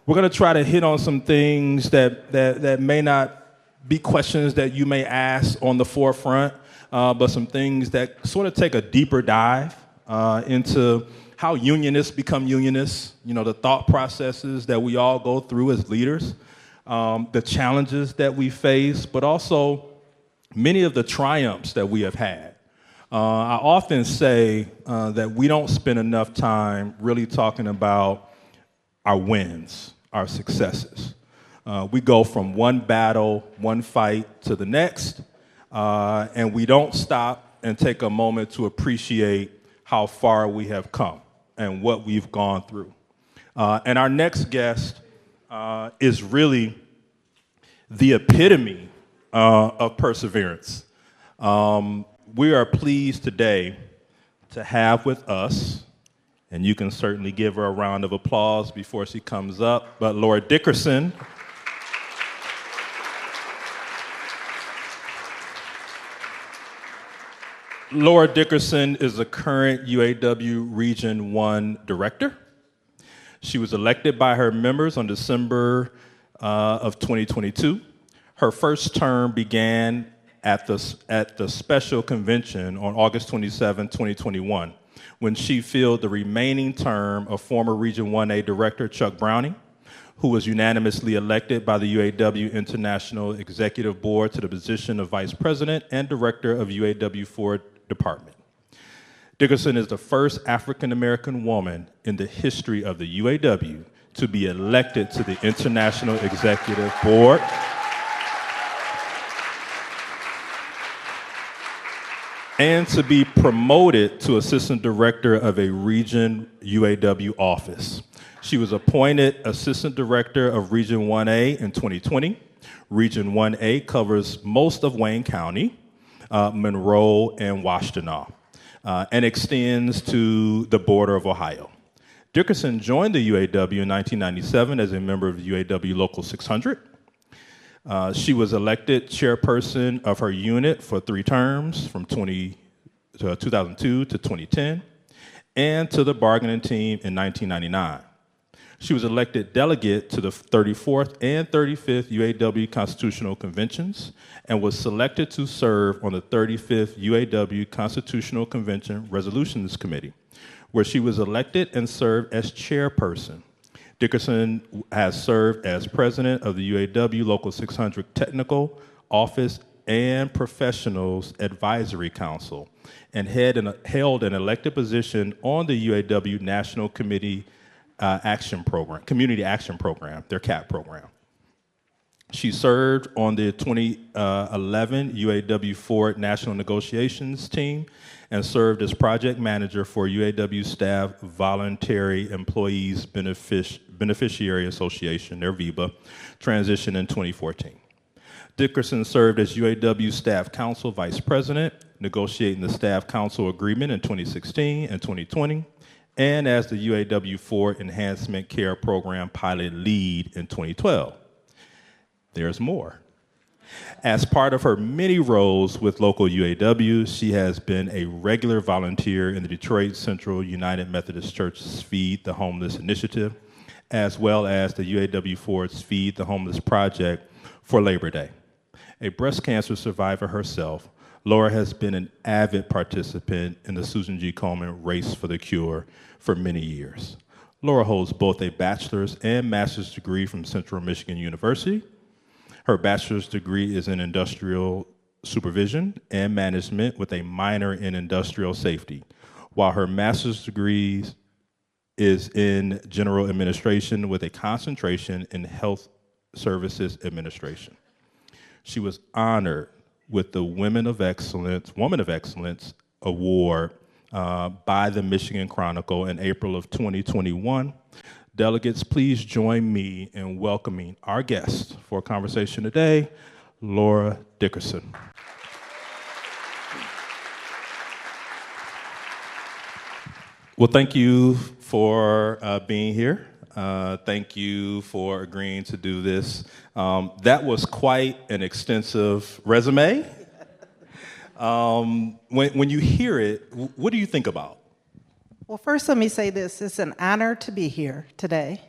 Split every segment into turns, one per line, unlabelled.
We're going to try to hit on some things that may not be questions that you may ask on the forefront, but some things that sort of take a deeper dive into how unionists become unionists, the thought processes that we all go through as leaders, the challenges that we face, but also many of the triumphs that we have had. I often say that we don't spend enough time really talking about our wins, our successes. We go from one battle, one fight to the next, and we don't stop and take a moment to appreciate how far we have come and what we've gone through. And our next guest is really the epitome of perseverance. We are pleased today to have with us, and you can certainly give her a round of applause before she comes up, but Laura Dickerson. Laura Dickerson is the current UAW Region 1 Director. She was elected by her members on December of 2022. Her first term began at the special convention on August 27, 2021, when she filled the remaining term of former Region 1A Director Chuck Browning, who was unanimously elected by the UAW International Executive Board to the position of Vice President and Director of UAW Ford Department. Dickerson is the first African-American woman in the history of the UAW to be elected to the International Executive Board. And to be promoted to Assistant Director of a Region UAW office. She was appointed Assistant Director of Region 1A in 2020. Region 1A covers most of Wayne County, Monroe, and Washtenaw, and extends to the border of Ohio. Dickerson joined the UAW in 1997 as a member of the UAW Local 600. She was elected chairperson of her unit for 3 terms from 2002 to 2010, and to the bargaining team in 1999. She was elected delegate to the 34th and 35th UAW Constitutional Conventions and was selected to serve on the 35th UAW Constitutional Convention Resolutions Committee, where she was elected and served as chairperson. Dickerson has served as president of the UAW Local 600 Technical Office and Professionals Advisory Council, and held an elected position on the UAW National Community Action Program, their CAP program. She served on the 2011 UAW Ford National Negotiations team and served as project manager for UAW Staff Voluntary Employees Beneficiary Association, their VEBA, transition in 2014. Dickerson served as UAW Staff Council Vice President, negotiating the Staff Council Agreement in 2016 and 2020, and as the UAW Ford Enhancement Care Program Pilot Lead in 2012. There's more. As part of her many roles with local UAW, she has been a regular volunteer in the Detroit Central United Methodist Church's Feed the Homeless initiative, as well as the UAW Ford's Feed the Homeless project for Labor Day. A breast cancer survivor herself, Laura has been an avid participant in the Susan G. Komen Race for the Cure for many years. Laura holds both a bachelor's and master's degree from Central Michigan University. Her bachelor's degree is in industrial supervision and management with a minor in industrial safety, while her master's degree is in general administration with a concentration in health services administration. She was honored with the Woman of Excellence Award by the Michigan Chronicle in April of 2021. Delegates, please join me in welcoming our guest for a conversation today, Laura Dickerson. Well, thank you for being here. Thank you for agreeing to do this. That was quite an extensive resume. When you hear it, what do you think about?
Well, first let me say this. It's an honor to be here today.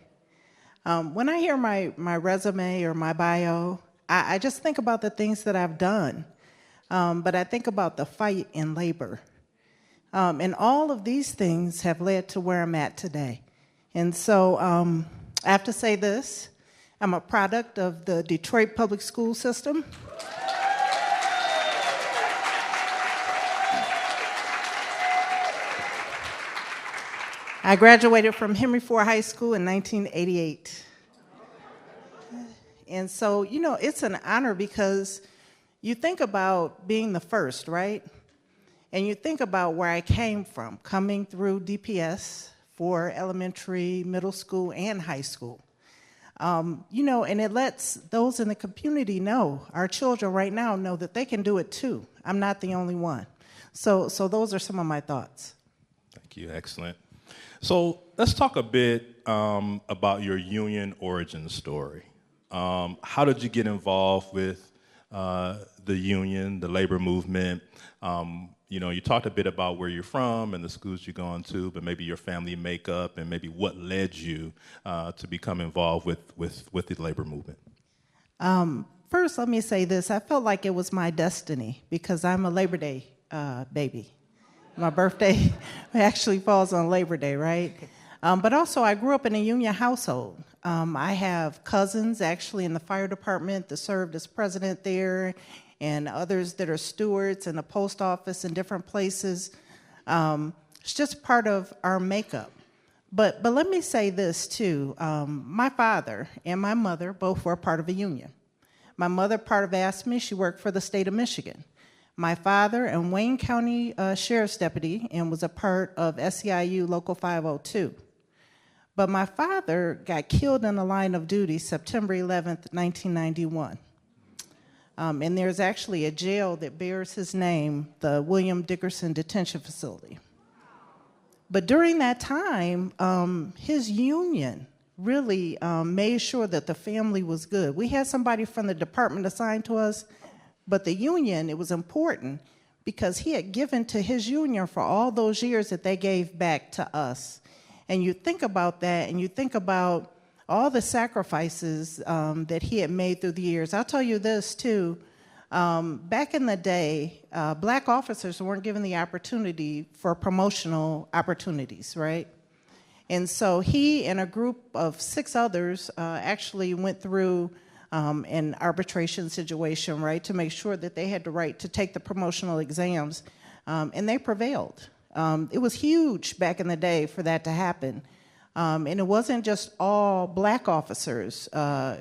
When I hear my resume or my bio, I just think about the things that I've done, but I think about the fight in labor. And all of these things have led to where I'm at today. And so I have to say this, I'm a product of the Detroit public school system. I graduated from Henry Ford High School in 1988. And so, it's an honor because you think about being the first, right? And you think about where I came from, coming through DPS for elementary, middle school, and high school. And it lets those in the community know, our children right now know that they can do it too. I'm not the only one. So those are some of my thoughts.
Thank you, excellent. So let's talk a bit about your union origin story. How did you get involved with the union, the labor movement? You talked a bit about where you're from and the schools you've gone to, but maybe your family makeup and maybe what led you to become involved with the labor movement.
First, let me say this. I felt like it was my destiny because I'm a Labor Day baby. My birthday actually falls on Labor Day, right? But also, I grew up in a union household. I have cousins actually in the fire department that served as president there, and others that are stewards in the post office in different places. It's just part of our makeup. But let me say this too. My father and my mother both were part of a union. My mother, part of AFT, she worked for the state of Michigan. My father, a Wayne County Sheriff's Deputy, and was a part of SEIU Local 502. But my father got killed in the line of duty September 11th, 1991. And there's actually a jail that bears his name, the William Dickerson Detention Facility. But during that time, his union really made sure that the family was good. We had somebody from the department assigned to us, but the union, it was important because he had given to his union for all those years that they gave back to us. And you think about that, and you think about all the sacrifices that he had made through the years. I'll tell you this, too. Back in the day, black officers weren't given the opportunity for promotional opportunities, right? And so he and a group of 6 others actually went through an arbitration situation, right, to make sure that they had the right to take the promotional exams, and they prevailed. It was huge back in the day for that to happen. And it wasn't just all black officers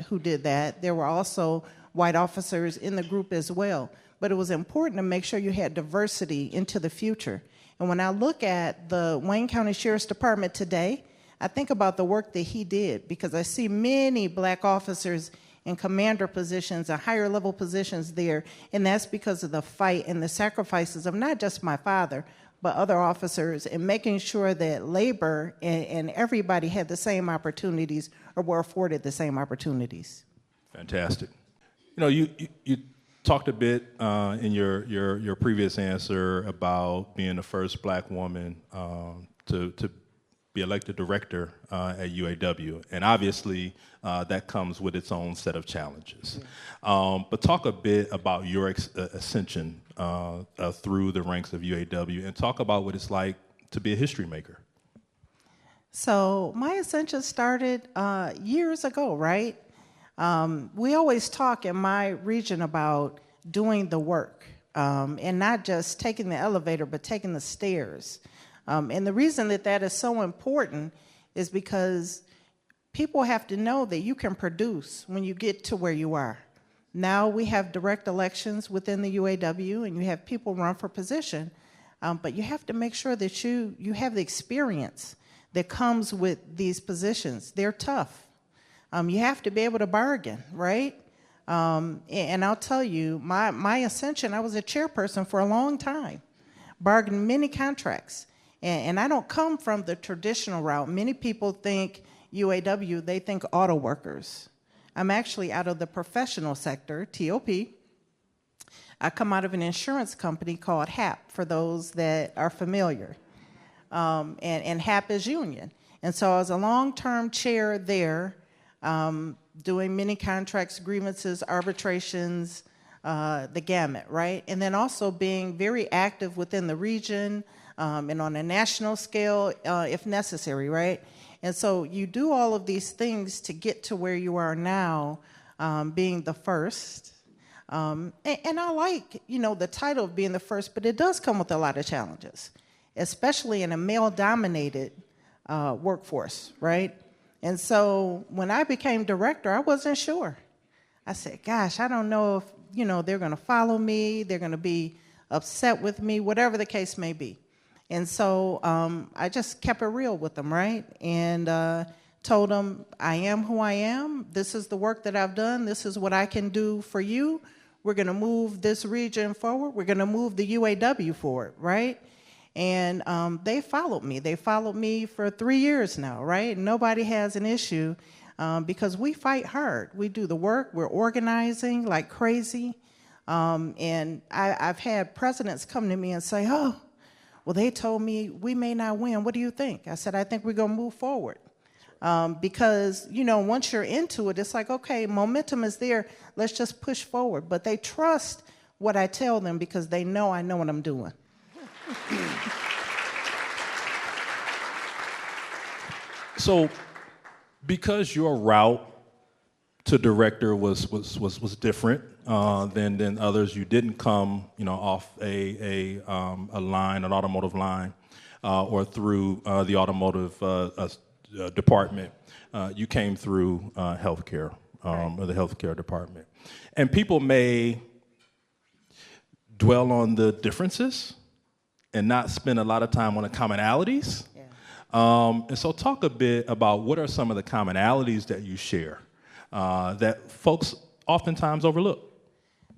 who did that. There were also white officers in the group as well. But it was important to make sure you had diversity into the future. And when I look at the Wayne County Sheriff's Department today, I think about the work that he did because I see many black officers in commander positions and higher level positions there. And that's because of the fight and the sacrifices of not just my father, but other officers, and making sure that labor and everybody had the same opportunities or were afforded the same opportunities.
Fantastic. You talked a bit in your previous answer about being the first black woman to be elected director at UAW, and obviously that comes with its own set of challenges. But talk a bit about your ascension through the ranks of UAW, and talk about what it's like to be a history maker.
So my ascension started years ago, right? We always talk in my region about doing the work, and not just taking the elevator, but taking the stairs. And the reason that is so important is because people have to know that you can produce when you get to where you are. Now we have direct elections within the UAW, and you have people run for position, but you have to make sure that you have the experience that comes with these positions. They're tough. You have to be able to bargain, right? And I'll tell you, my ascension, I was a chairperson for a long time, bargained many contracts. And I don't come from the traditional route. Many people think UAW, they think auto workers. I'm actually out of the professional sector, TOP. I come out of an insurance company called HAP, for those that are familiar. And HAP is union. And so I was a long-term chair there. doing many contracts, grievances, arbitrations, the gamut, right? And then also being very active within the region and on a national scale if necessary, right? And so you do all of these things to get to where you are now, being the first. And I like, the title of being the first, but it does come with a lot of challenges, especially in a male-dominated workforce, right? And so when I became director, I wasn't sure. I said, gosh, I don't know if, they're going to follow me, they're going to be upset with me, whatever the case may be. And so I just kept it real with them, right? And told them, I am who I am. This is the work that I've done. This is what I can do for you. We're going to move this region forward. We're going to move the UAW forward, right? And they followed me. They followed me for 3 years now, right? Nobody has an issue because we fight hard. We do the work. We're organizing like crazy. And I've had presidents come to me and say, oh, well, they told me we may not win. What do you think? I said, I think we're going to move forward. Because, once you're into it, it's like, okay, momentum is there. Let's just push forward. But they trust what I tell them because they know I know what I'm doing.
So, because your route to director was different than others, you didn't come, off a line, an automotive line, or through the automotive department. You came through healthcare, or the healthcare department, and people may dwell on the differences and not spend a lot of time on the commonalities. And so talk a bit about what are some of the commonalities that you share that folks oftentimes overlook.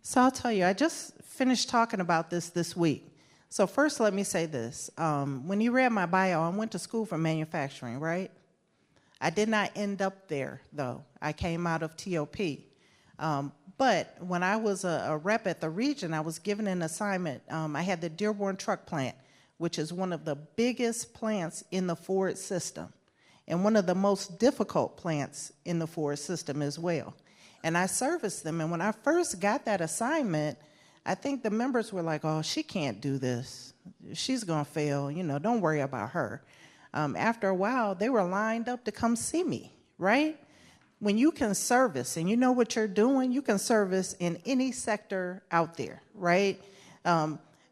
So I'll tell you, I just finished talking about this week. So first, let me say this. When you read my bio, I went to school for manufacturing, right? I did not end up there, though. I came out of TOP. But when I was a rep at the region, I was given an assignment. I had the Dearborn truck plant, which is one of the biggest plants in the Ford system and one of the most difficult plants in the Ford system as well. And I serviced them. And when I first got that assignment, I think the members were like, oh, she can't do this. She's going to fail. Don't worry about her. After a while, they were lined up to come see me, right? When you can service and you know what you're doing, you can service in any sector out there, right?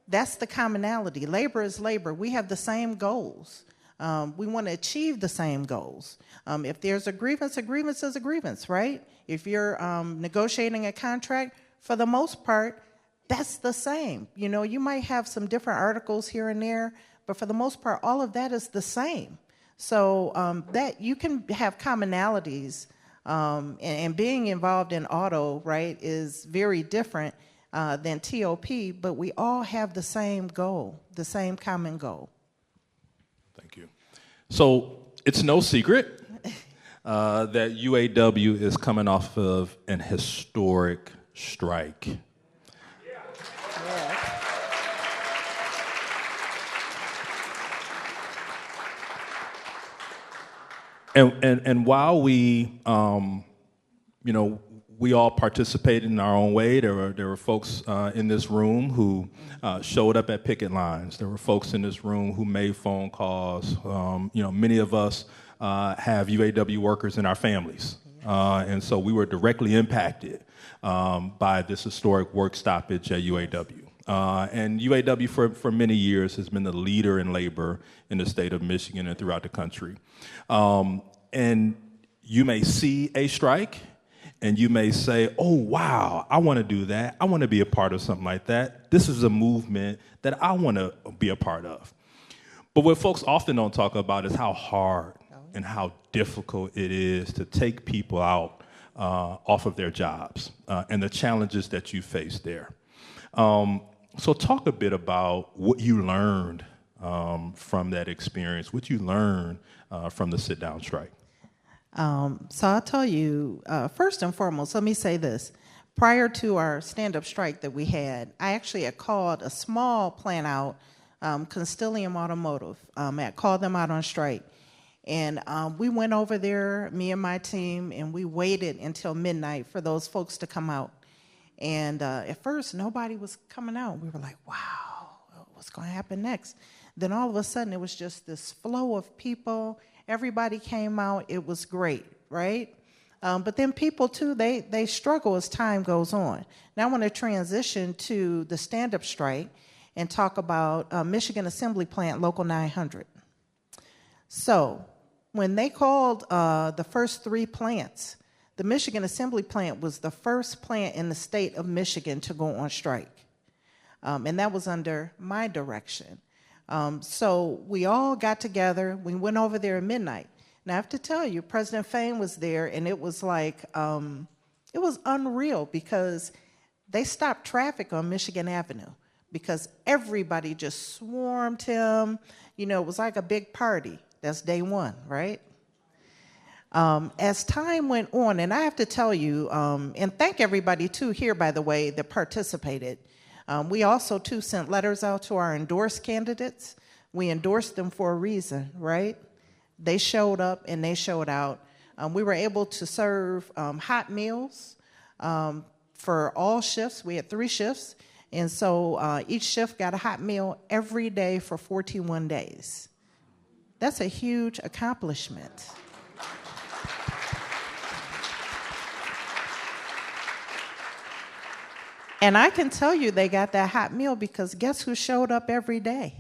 That's the commonality. Labor is labor. We have the same goals. We want to achieve the same goals. If there's a grievance is a grievance, right? If you're negotiating a contract, for the most part, that's the same. You might have some different articles here and there, but for the most part, all of that is the same. So that you can have commonalities, and being involved in auto, right, is very different than TOP, but we all have the same goal, the same common goal.
Thank you. So it's no secret that UAW is coming off of an historic strike. And while we, we all participated in our own way. There were folks in this room who showed up at picket lines. There were folks in this room who made phone calls. Many of us have UAW workers in our families, and so we were directly impacted by this historic work stoppage at UAW. And UAW for many years has been the leader in labor in the state of Michigan and throughout the country. And you may see a strike and you may say, oh, wow, I want to do that. I want to be a part of something like that. This is a movement that I want to be a part of. But what folks often don't talk about is how hard and how difficult it is to take people out off of their jobs and the challenges that you face there. So talk a bit about what you learned from that experience, what you learned from the sit-down strike.
So I'll tell you, first and foremost, let me say this. Prior to our stand-up strike that we had, I actually had called a small plant out, Constellium Automotive. I called them out on strike. And we went over there, me and my team, and we waited until midnight for those folks to come out. And at first, nobody was coming out. We were like, wow, what's going to happen next? Then all of a sudden, it was just this flow of people. Everybody came out. It was great, right? But then people, too, they struggle as time goes on. Now I want to transition to the stand-up strike and talk about Michigan Assembly Plant Local 900. So when they called the first 3 plants, the Michigan Assembly Plant was the first plant in the state of Michigan to go on strike. And that was under my direction. So we all got together. We went over there at midnight. Now, I have to tell you, President Fain was there, and it was like, it was unreal because they stopped traffic on Michigan Avenue because everybody just swarmed him. You know, it was like a big party. That's day one, right? As time went on, and I have to tell you, and thank everybody, too, here, by the way, that participated. We also, too, sent letters out to our endorsed candidates. We endorsed them for a reason, right? They showed up and they showed out. We were able to serve hot meals for all shifts. We had 3 shifts, and so each shift got a hot meal every day for 41 days. That's a huge accomplishment. And I can tell you they got that hot meal because guess who showed up every day?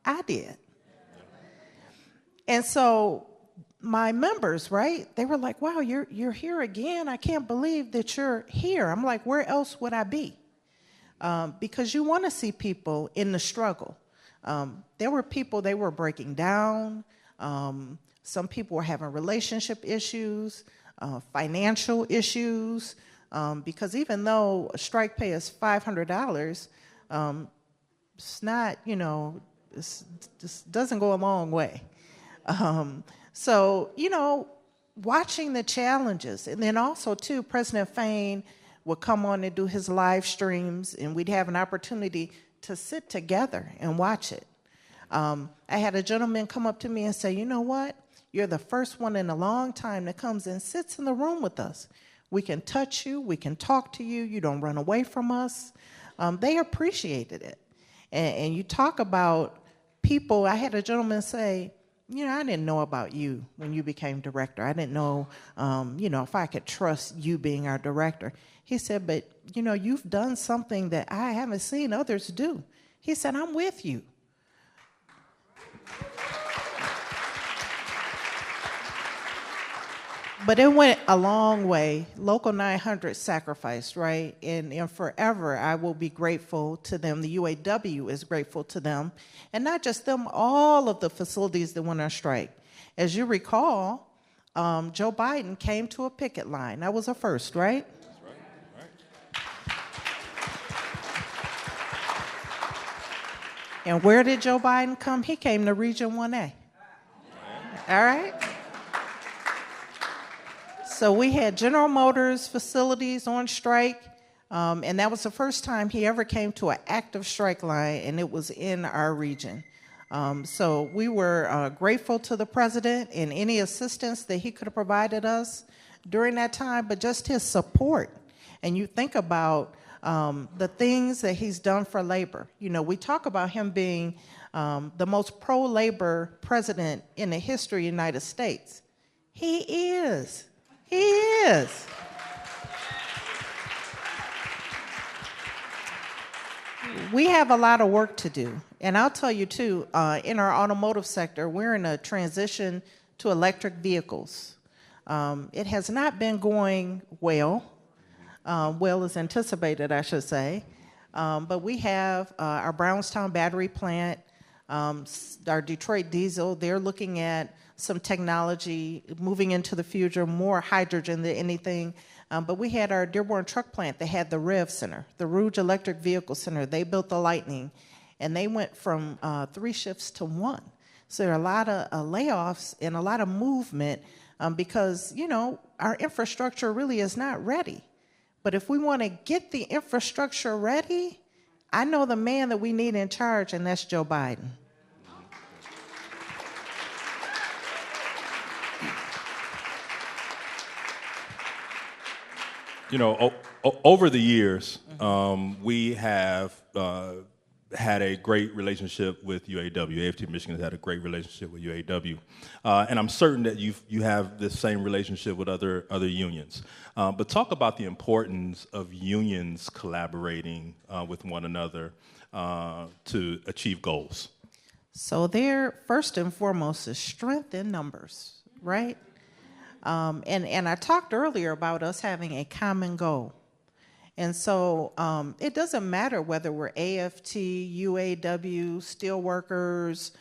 I did. And so my members, right, they were like, wow, you're here again. I can't believe that you're here. I'm like, where else would I be? Because you want to see people in the struggle. There were people, they were breaking down. Some people were having relationship issues, financial issues, because even though strike pay is $500, it's not, you know, it just doesn't go a long way. So, you know, watching the challenges, and then also, too, President Fain would come on and do his live streams, and we'd have an opportunity to sit together and watch it. I had a gentleman come up to me and say, you know what? You're the first one in a long time that comes and sits in the room with us. We can touch you. We can talk to you. You don't run away from us. They appreciated it. And you talk about people. I had a gentleman say, you know, I didn't know about you when you became director. I didn't know, you know, if I could trust you being our director. He said, but, you know, you've done something that I haven't seen others do. He said, I'm with you. But it went a long way. Local 900 sacrificed, right? And forever, I will be grateful to them. The UAW is grateful to them. And not just them, all of the facilities that went on strike. As you recall, Joe Biden came to a picket line. That was a first, right?
That's right.
And where did Joe Biden come? He came to Region 1A. All right? So we had General Motors facilities on strike, and that was the first time he ever came to an active strike line, and it was in our region. So we were grateful to the president and any assistance that he could have provided us during that time, but just his support. And you think about the things that he's done for labor. You know, we talk about him being the most pro-labor president in the history of the United States. He is. He is. We have a lot of work to do. And I'll tell you, too, in our automotive sector, we're in a transition to electric vehicles. It has not been going well. Well as anticipated, I should say. But we have our Brownstown battery plant, our Detroit diesel. They're looking at some technology moving into the future, more hydrogen than anything. But we had our Dearborn truck plant. They had the REV Center, the Rouge Electric Vehicle Center. They built the Lightning, and they went from 3 shifts to 1. So there are a lot of layoffs and a lot of movement because, you know, our infrastructure really is not ready. But if we want to get the infrastructure ready, I know the man that we need in charge, and that's Joe Biden.
Over the years, we have had a great relationship with UAW. AFT Michigan has had a great relationship with UAW, and I'm certain that you have the same relationship with other unions. But talk about the importance of unions collaborating with one another to achieve goals.
So there, first and foremost, is strength in numbers, right? And I talked earlier about us having a common goal. And so it doesn't matter whether we're AFT, UAW, steelworkers.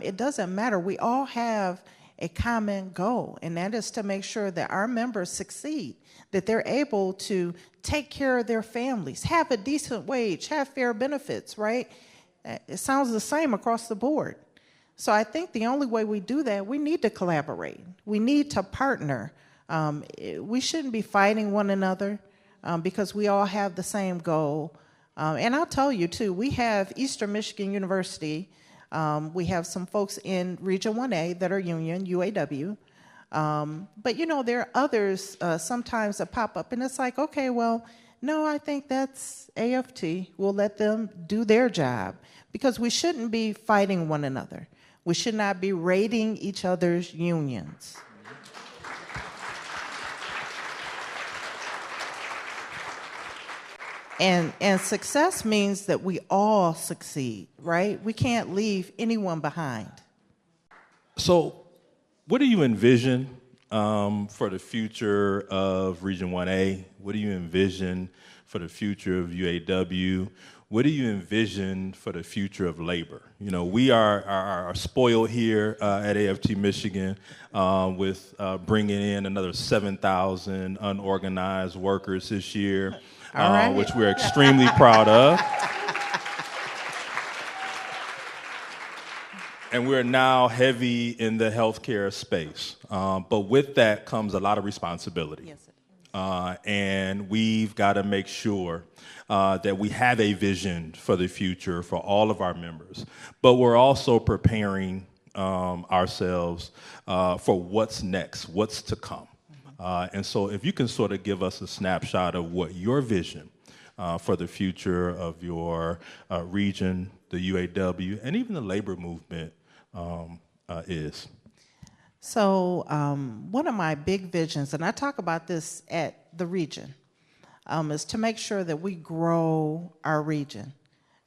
It doesn't matter. We all have a common goal, and that is to make sure that our members succeed, that they're able to take care of their families, have a decent wage, have fair benefits, right? It sounds the same across the board. So I think the only way we do that, we need to collaborate. We need to partner. We shouldn't be fighting one another because we all have the same goal. And I'll tell you, too, we have Eastern Michigan University. We have some folks in Region 1A that are union, UAW. But, there are others sometimes that pop up, and it's like, okay, well, no, I think that's AFT. We'll let them do their job because we shouldn't be fighting one another. We should not be raiding each other's unions. And success means that we all succeed, right? We can't leave anyone behind.
So what do you envision for the future of Region 1A? What do you envision for the future of UAW? What do you envision for the future of labor? We are spoiled here at AFT Michigan with bringing in another 7,000 unorganized workers this year, which we're extremely proud of. And we're now heavy in the healthcare space. But with that comes a lot of responsibility.
Yes, it is.
And we've got to make sure that we have a vision for the future for all of our members. But we're also preparing ourselves for what's next, what's to come. And so if you can sort of give us a snapshot of what your vision for the future of your region, the UAW, and even the labor movement is.
So one of my big visions, and I talk about this at the region, is to make sure that we grow our region.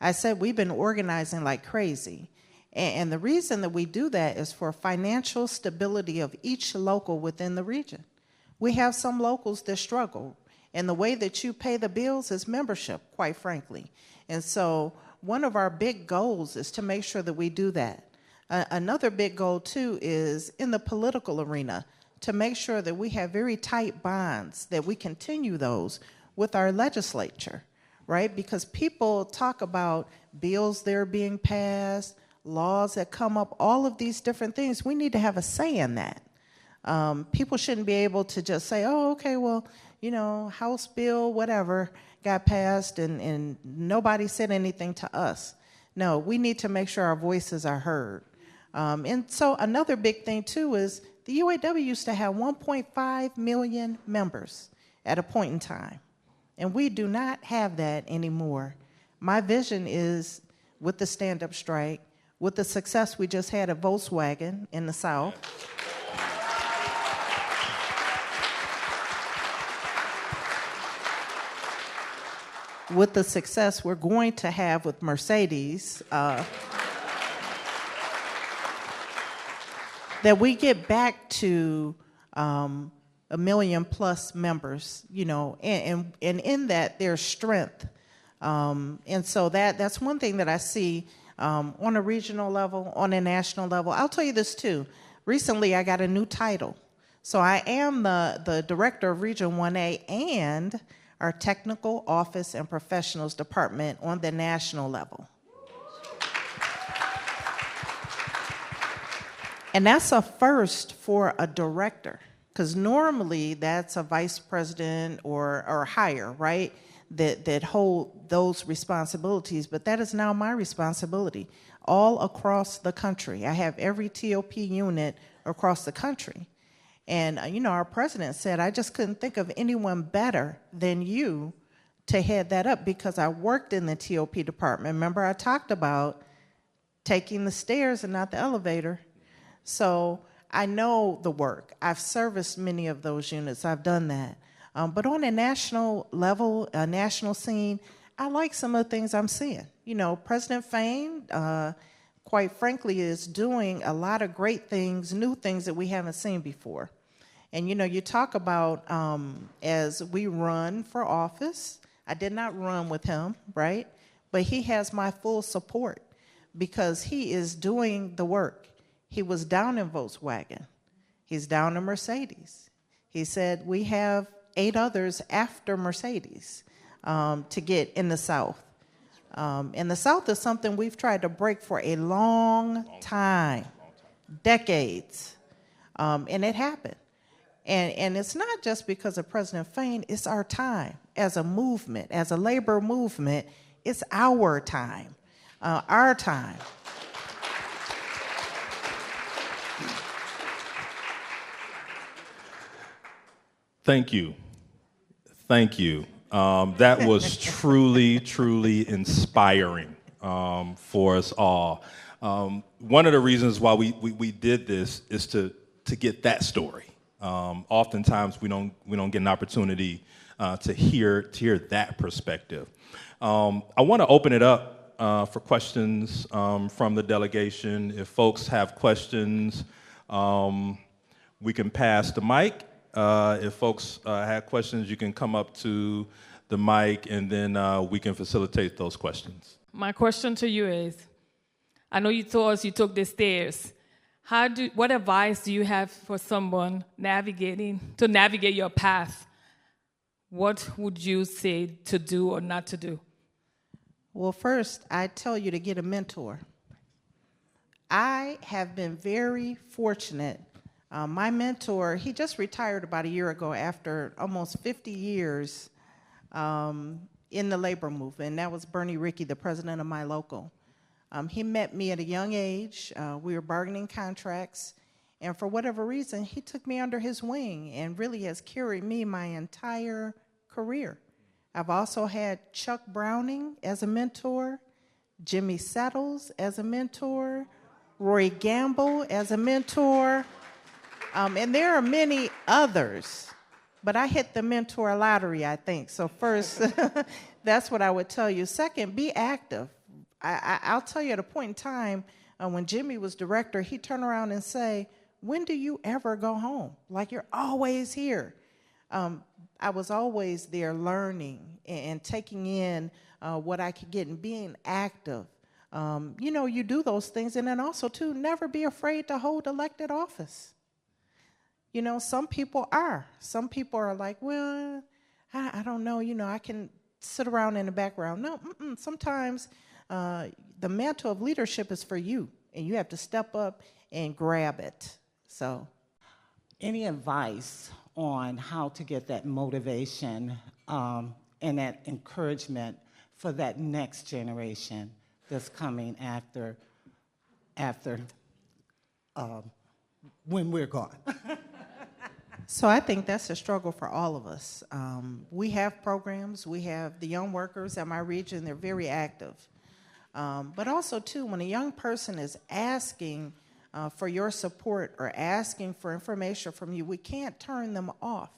I said we've been organizing like crazy. And the reason that we do that is for financial stability of each local within the region. We have some locals that struggle, and the way that you pay the bills is membership, quite frankly. And so one of our big goals is to make sure that we do that. Another big goal, too, is in the political arena to make sure that we have very tight bonds, that we continue those with our legislature, right? Because people talk about bills that are being passed, laws that come up, all of these different things. We need to have a say in that. People shouldn't be able to just say, oh, okay, well, House bill, whatever, got passed and nobody said anything to us. No, we need to make sure our voices are heard. And so another big thing, too, is the UAW used to have 1.5 million members at a point in time. And we do not have that anymore. My vision is, with the stand-up strike, with the success we just had at Volkswagen in the South, with the success we're going to have with Mercedes, that we get back to 1 million plus members, and in that there's strength. And so that's one thing that I see on a regional level, on a national level. I'll tell you this too. Recently, I got a new title. So I am the Director of Region 1A and our Technical Office and Professionals Department on the national level. And that's a first for a director, because normally that's a vice president or higher, right, that hold those responsibilities. But that is now my responsibility all across the country. I have every TOP unit across the country. And, our president said, I just couldn't think of anyone better than you to head that up because I worked in the TOP department. Remember, I talked about taking the stairs and not the elevator. So I know the work. I've serviced many of those units. I've done that. But on a national level, a national scene, I like some of the things I'm seeing. President Fain, quite frankly, is doing a lot of great things, new things that we haven't seen before. And, you talk about as we run for office, I did not run with him, right? But he has my full support because he is doing the work. He was down in Volkswagen. He's down in Mercedes. He said we have 8 others after Mercedes to get in the South. And the South is something we've tried to break for a long time, decades, and it happened. And it's not just because of President Fain, it's our time as a movement, as a labor movement. It's our time, our time.
Thank you. Thank you. That was truly, truly inspiring for us all. One of the reasons why we did this is to get that story. Oftentimes we don't get an opportunity to hear that perspective. I want to open it up for questions from the delegation. If folks have questions, we can pass the mic. If folks have questions, you can come up to the mic, and then we can facilitate those questions.
My question to you is, I know you told us you took the stairs. What advice do you have for someone to navigate your path? What would you say to do or not to do?
Well, first, I tell you to get a mentor. I have been very fortunate. My mentor, he just retired about a year ago after almost 50 years in the labor movement, and that was Bernie Rickey, the president of my local. He met me at a young age. We were bargaining contracts, and for whatever reason, he took me under his wing and really has carried me my entire career. I've also had Chuck Browning as a mentor, Jimmy Settles as a mentor, Roy Gamble as a mentor, and there are many others, but I hit the mentor lottery, I think. So first, that's what I would tell you. Second, be active. I'll tell you at a point in time when Jimmy was director, he'd turn around and say, when do you ever go home? Like, you're always here. I was always there learning and taking in what I could get and being active. You do those things. And then also, too, never be afraid to hold elected office. Some people are. Some people are like, well, I don't know, I can sit around in the background. No, sometimes the mantle of leadership is for you, and you have to step up and grab it. So,
any advice on how to get that motivation and that encouragement for that next generation that's coming after when we're gone?
So I think that's a struggle for all of us. We have programs. We have the young workers at my region. They're very active. But also, too, when a young person is asking for your support or asking for information from you, we can't turn them off.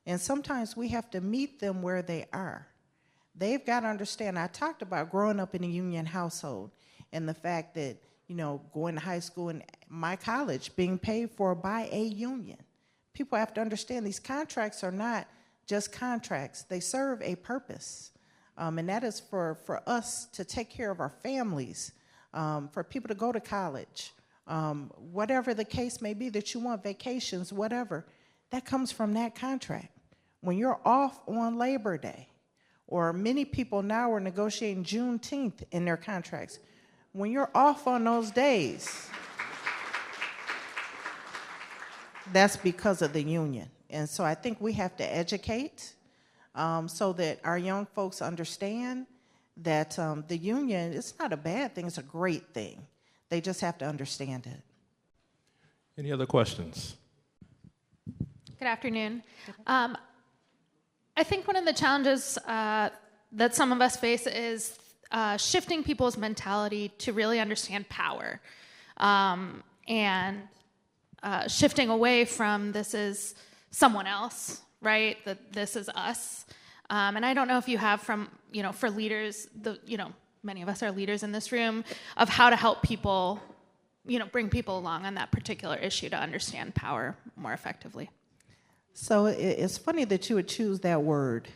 And sometimes we have to meet them where they are. They've got to understand. I talked about growing up in a union household and the fact that, going to high school and my college being paid for by a union. People have to understand these contracts are not just contracts. They serve a purpose. And that is for us to take care of our families, for people to go to college, whatever the case may be that you want, vacations, whatever, that comes from that contract. When you're off on Labor Day, or many people now are negotiating Juneteenth in their contracts, when you're off on those days, that's because of the union. And so I think we have to educate so that our young folks understand that the union, it's not a bad thing, it's a great thing. They just have to understand it.
Any other questions?
Good afternoon. I think one of the challenges that some of us face is shifting people's mentality to really understand power, and shifting away from this is someone else, right? That this is us. And I don't know if you have from, for leaders, many of us are leaders in this room, of how to help people, bring people along on that particular issue to understand power more effectively.
So it's funny that you would choose that word.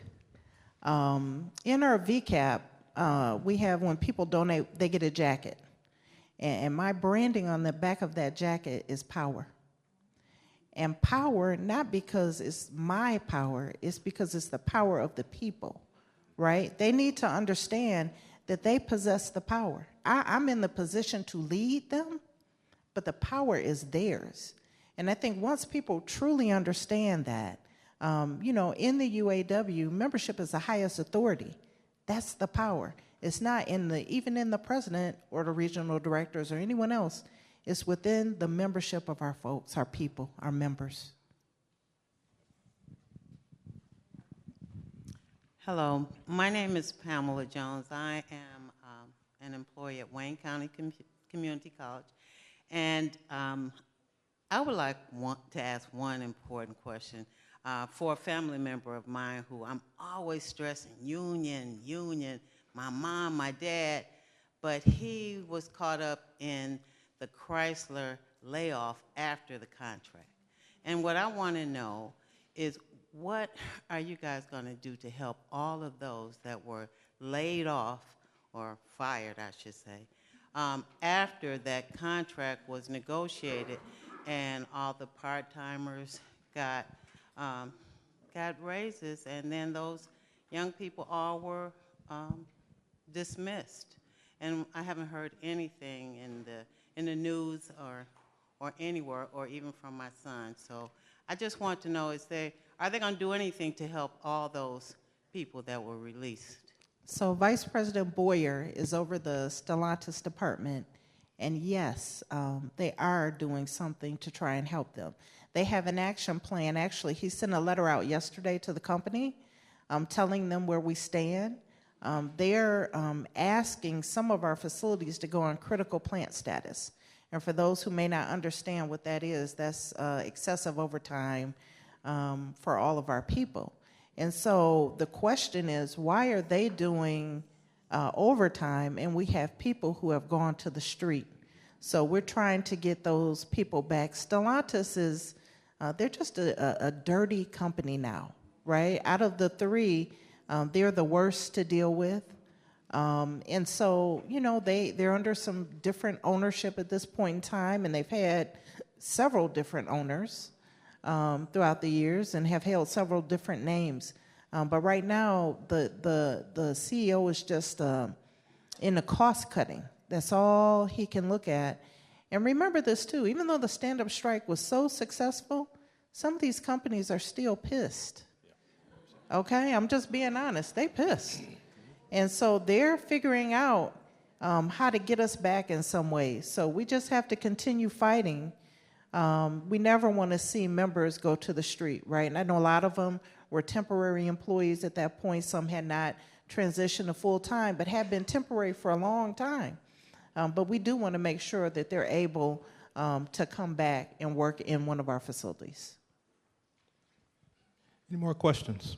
In our VCAP, we have when people donate, they get a jacket. And my branding on the back of that jacket is power. And power, not because it's my power, it's because it's the power of the people, right? They need to understand that they possess the power. I'm in the position to lead them, but the power is theirs. And I think once people truly understand that, in the UAW, membership is the highest authority. That's the power. It's not even in the president or the regional directors or anyone else. It's within the membership of our folks, our people, our members.
Hello, my name is Pamela Jones. I am an employee at Wayne County Community College, and I would to ask one important question for a family member of mine who I'm always stressing, union, my mom, my dad, but he was caught up in the Chrysler layoff after the contract. And what I want to know is, what are you guys going to do to help all of those that were laid off, or fired, I should say, after that contract was negotiated and all the part-timers got raises, and then those young people all were dismissed? And I haven't heard anything in the news or anywhere, or even from my son. So I just want to know, are they going to do anything to help all those people that were released?
So Vice President Boyer is over the Stellantis department, and yes, they are doing something to try and help them. They have an action plan. Actually, he sent a letter out yesterday to the company telling them where we stand. They're asking some of our facilities to go on critical plant status. And for those who may not understand what that is, that's excessive overtime for all of our people. And so the question is, why are they doing overtime and we have people who have gone to the street? So we're trying to get those people back. Stellantis is, they're just a dirty company now, right? Out of the three, they're the worst to deal with. And so, they're under some different ownership at this point in time, and they've had several different owners throughout the years and have held several different names. But right now, the CEO is just in the cost cutting. That's all he can look at. And remember this too, even though the stand-up strike was so successful, some of these companies are still pissed. Okay, I'm just being honest, they pissed. And so they're figuring out how to get us back in some ways. So we just have to continue fighting. We never want to see members go to the street, right? And I know a lot of them were temporary employees at that point. Some had not transitioned to full-time, but have been temporary for a long time. But we do want to make sure that they're able to come back and work in one of our facilities.
Any more questions?